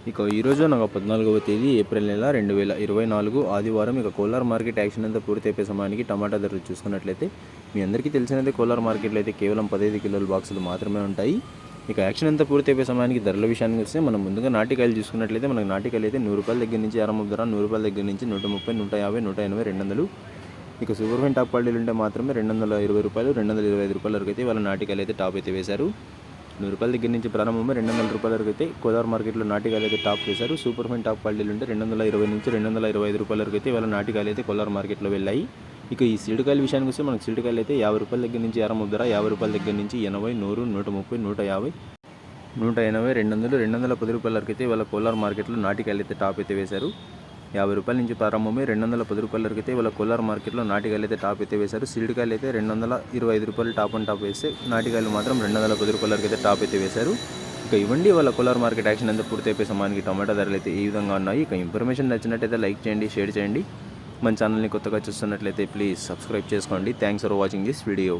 ఇక ఈరోజు నాకు 14వ తేదీ ఏప్రిల్ నెల 2024 ఆదివారం. ఇక కోలార్ మార్కెట్ యాక్షన్ అంతా పూర్తి అయిపోయే సమయానికి టమాటా ధరలు చూసుకున్నట్లయితే మీ అందరికీ తెలిసినదే కోలార్ మార్కెట్లో అయితే కేవలం 15 కిలోల బాక్సులు మాత్రమే ఉంటాయి. ఇక యాక్షన్ అంతా పూర్తి అయిపోయే సమయానికి ధరల విషయానికి వస్తే మనం ముందుగా నాటికాయలు చూసుకున్నట్లయితే మనకు నాటికాయలు అయితే 100 రూపాయల దగ్గర నుంచి ఆరంభం ధర, 100 రూపాయల దగ్గర నుంచి 130, 150, 180, 200. ఇక సూపర్ ఫైన్ టాప్ క్వాలిటీలు ఉంటే మాత్రమే 220 రూపాయలు, 225 రూపాయల వరకు అయితే వాళ్ళ నాటికాయలు అయితే టాప్ అయితే వేశారు. 100 రూపాయల దగ్గర నుంచి ప్రారంభమై 200 రూపాయల వరకు అయితే కోలార్ మార్కెట్లో నాటికాయలు అయితే టాప్ చేశారు. సూపర్ ఫైన్ టాప్ క్వాలిటీలు ఉంటే 220 నుంచి 225 రూపాయల వరకు అయితే వాళ్ళ నాటికాయలు అయితే కోలార్ మార్కెట్లో వెళ్ళాయి. ఇక ఈ సీడుకాయల విషయానికి వస్తే మనకు సీడుకాయలు అయితే 50 రూపాయల దగ్గర నుంచి ఆరంభం ధర, 50 రూపాయల దగ్గర నుంచి 80, 100, 130, 150, 180, 200, 210 రూపాయల వరకు అయితే వాళ్ళ కోలార్ మార్కెట్లో నాటికాయలు అయితే టాప్ అయితే వేశారు. 50 రూపాయల నుంచి ప్రారంభమై 210 రూపాయల వరకు అయితే వాళ్ళ కోలార్ మార్కెట్లో నాటికాయలు అయితే టాప్ అయితే వేశారు. సీడ్కాయలు అయితే 225 రూపాయలు టాప్ అండ్ టాప్ వేస్తే నాటికాయలు మాత్రం 210 రూపాయల వరకు అయితే టాప్ అయితే వేశారు. ఇక ఇవ్వండి వాళ్ళ కోలార్ మార్కెట్ యాక్షన్ అంతా పూర్తి అయిపోయే సమయానికి టమాటా ధరలు అయితే ఈ విధంగా ఉన్నాయి. ఇక ఇన్ఫర్మేషన్ నచ్చినట్టయితే లైక్ చేయండి, షేర్ చేయండి. మన ఛానల్ని కొత్తగా చూస్తున్నట్లయితే ప్లీజ్ సబ్స్క్రైబ్ చేసుకోండి. Thanks for watching this video.